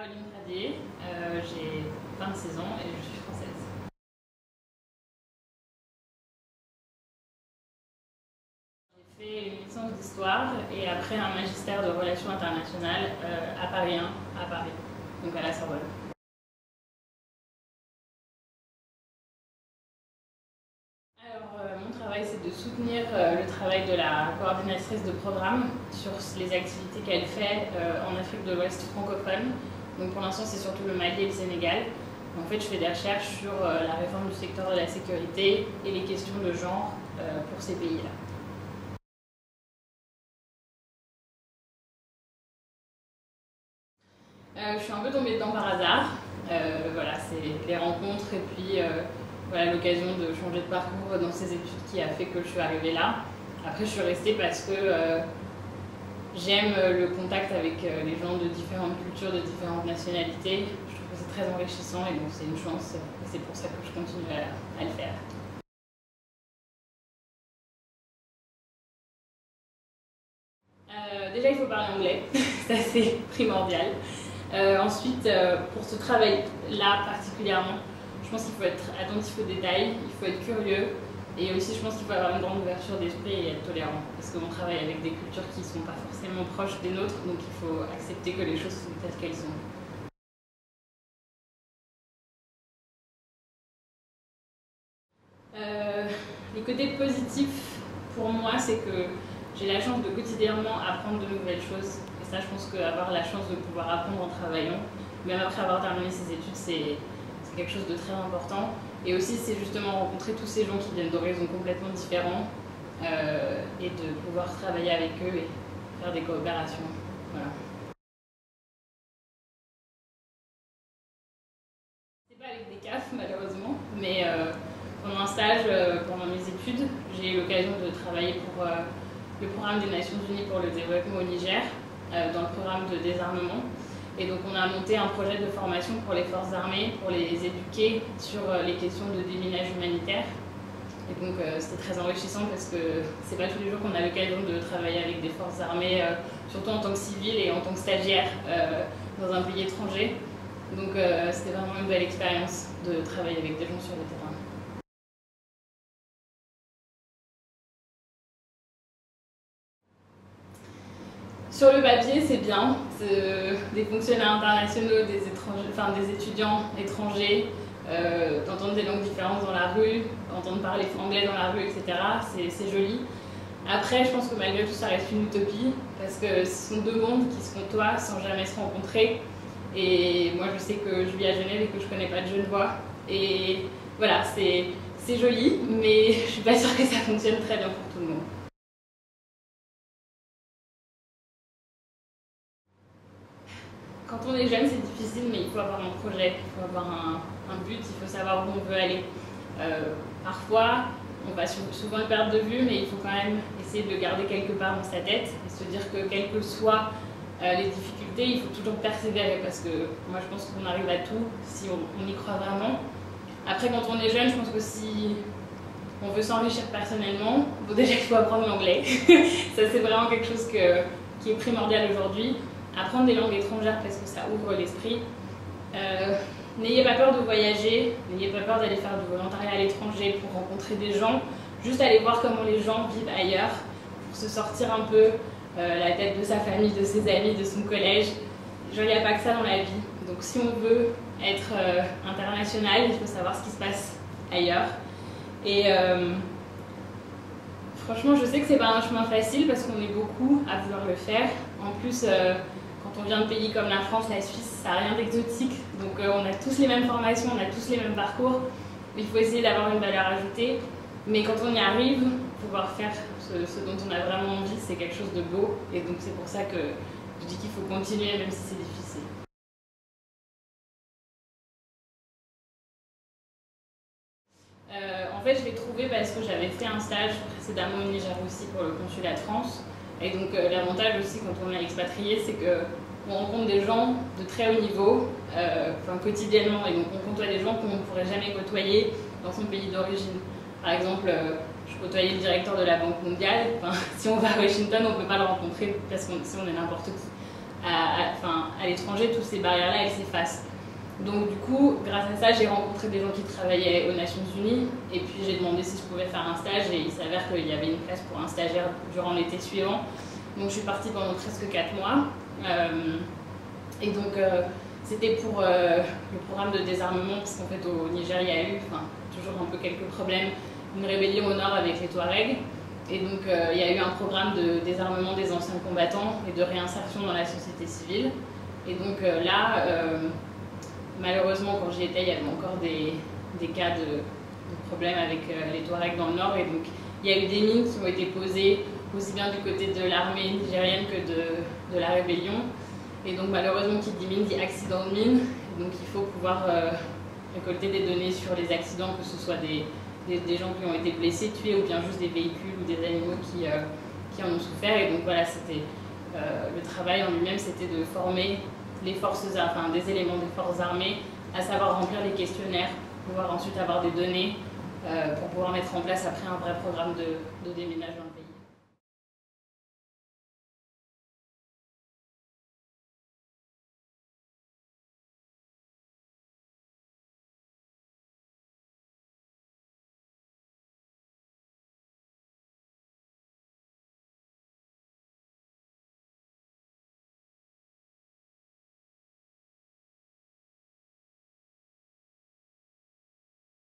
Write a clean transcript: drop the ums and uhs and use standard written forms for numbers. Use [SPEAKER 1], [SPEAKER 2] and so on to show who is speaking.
[SPEAKER 1] Caroline Pradier, j'ai 26 ans et je suis française. J'ai fait une licence d'histoire et après un magistère de relations internationales à Paris 1, à Paris, donc à la Sorbonne. Mon travail, c'est de soutenir le travail de la coordinatrice de programme sur les activités qu'elle fait en Afrique de l'Ouest francophone. Donc pour l'instant, c'est surtout le Mali et le Sénégal. En fait, je fais des recherches sur la réforme du secteur de la sécurité et les questions de genre pour ces pays-là. Je suis un peu tombée dedans par hasard. Voilà, c'est les rencontres et puis voilà, l'occasion de changer de parcours dans ces études qui a fait que je suis arrivée là. Après, je suis restée parce que j'aime le contact avec les gens de différentes cultures, de différentes nationalités. Je trouve que c'est très enrichissant et donc c'est une chance. Et c'est pour ça que je continue à le faire. Déjà, il faut parler anglais. Ça, c'est primordial. Ensuite, pour ce travail-là particulièrement, je pense qu'il faut être attentif aux détails, il faut être curieux et aussi je pense qu'il faut avoir une grande ouverture d'esprit et être tolérant parce qu'on travaille avec des cultures qui ne sont pas forcément proches des nôtres, donc il faut accepter que les choses sont telles qu'elles sont. Le côté positif pour moi, c'est que j'ai la chance de quotidiennement apprendre de nouvelles choses. Et ça, je pense qu'avoir la chance de pouvoir apprendre en travaillant, même après avoir terminé ses études, c'est quelque chose de très important. Et aussi, c'est justement rencontrer tous ces gens qui viennent d'horizons complètement différents et de pouvoir travailler avec eux et faire des coopérations. Voilà. C'est pas avec des CAF, malheureusement, mais pendant un stage, pendant mes études, j'ai eu l'occasion de travailler pour le programme des Nations Unies pour le développement au Niger, dans le programme de désarmement. Et donc on a monté un projet de formation pour les forces armées, pour les éduquer sur les questions de déminage humanitaire. Et donc c'était très enrichissant parce que c'est pas tous les jours qu'on a l'occasion de travailler avec des forces armées, surtout en tant que civil et en tant que stagiaire dans un pays étranger. Donc c'était vraiment une belle expérience de travailler avec des gens sur le terrain. Sur le papier, c'est bien. Des fonctionnaires internationaux, des étudiants étrangers, d'entendre des langues différentes dans la rue, d'entendre parler anglais dans la rue, etc. C'est joli. Après, je pense que malgré tout, ça reste une utopie, parce que ce sont deux mondes qui se côtoient sans jamais se rencontrer. Et moi, je sais que je vis à Genève et que je connais pas de Genevois. Et voilà, c'est joli, mais je suis pas sûre que ça fonctionne très bien pour tout le monde. Quand on est jeune, c'est difficile, mais il faut avoir un projet, il faut avoir un but, il faut savoir où on veut aller. Parfois, on va souvent le perdre de vue, mais il faut quand même essayer de le garder quelque part dans sa tête et se dire que quelles que soient les difficultés, il faut toujours persévérer parce que moi je pense qu'on arrive à tout si on y croit vraiment. Après, quand on est jeune, je pense que si on veut s'enrichir personnellement, bon, déjà il faut apprendre l'anglais. Ça, c'est vraiment quelque chose qui est primordial aujourd'hui. Apprendre des langues étrangères parce que ça ouvre l'esprit. N'ayez pas peur de voyager, n'ayez pas peur d'aller faire du volontariat à l'étranger pour rencontrer des gens. Juste aller voir comment les gens vivent ailleurs, pour se sortir un peu la tête de sa famille, de ses amis, de son collège. Genre, il n'y a pas que ça dans la vie. Donc si on veut être international, il faut savoir ce qui se passe ailleurs. Et franchement, je sais que c'est pas un chemin facile parce qu'on est beaucoup à vouloir le faire. En plus, quand on vient de pays comme la France, la Suisse, ça n'a rien d'exotique. Donc on a tous les mêmes formations, on a tous les mêmes parcours. Il faut essayer d'avoir une valeur ajoutée. Mais quand on y arrive, pouvoir faire ce dont on a vraiment envie, c'est quelque chose de beau. Et donc c'est pour ça que je dis qu'il faut continuer même si c'est difficile. En fait, je l'ai trouvé parce que j'avais fait un stage précédemment au Niger aussi pour le consulat de France. Et donc l'avantage aussi quand on est expatrié, c'est qu'on rencontre des gens de très haut niveau, quotidiennement. Et donc on côtoie des gens qu'on ne pourrait jamais côtoyer dans son pays d'origine. Par exemple, je côtoyais le directeur de la Banque mondiale. Si on va à Washington, on ne peut pas le rencontrer parce si on est n'importe qui. à l'étranger, toutes ces barrières-là, elles s'effacent. Donc du coup, grâce à ça, j'ai rencontré des gens qui travaillaient aux Nations Unies et puis j'ai demandé si je pouvais faire un stage et il s'avère qu'il y avait une place pour un stagiaire durant l'été suivant. Donc je suis partie pendant presque 4 mois. Et donc c'était pour le programme de désarmement parce qu'en fait au Niger il y a eu, toujours un peu quelques problèmes, une rébellion au nord avec les Touaregs. Et donc il y a eu un programme de désarmement des anciens combattants et de réinsertion dans la société civile. Et donc là, malheureusement quand j'y étais, il y avait encore des cas de problèmes avec les Touaregs dans le nord. Et donc il y a eu des mines qui ont été posées aussi bien du côté de l'armée nigérienne que de la rébellion. Et donc malheureusement qui dit mine dit accident de mine. Donc il faut pouvoir récolter des données sur les accidents, que ce soit des gens qui ont été blessés, tués, ou bien juste des véhicules ou des animaux qui en ont souffert. Et donc voilà, c'était le travail en lui-même, c'était de former les forces, des éléments des forces armées à savoir remplir les questionnaires, pouvoir ensuite avoir des données pour pouvoir mettre en place après un vrai programme de déménagement.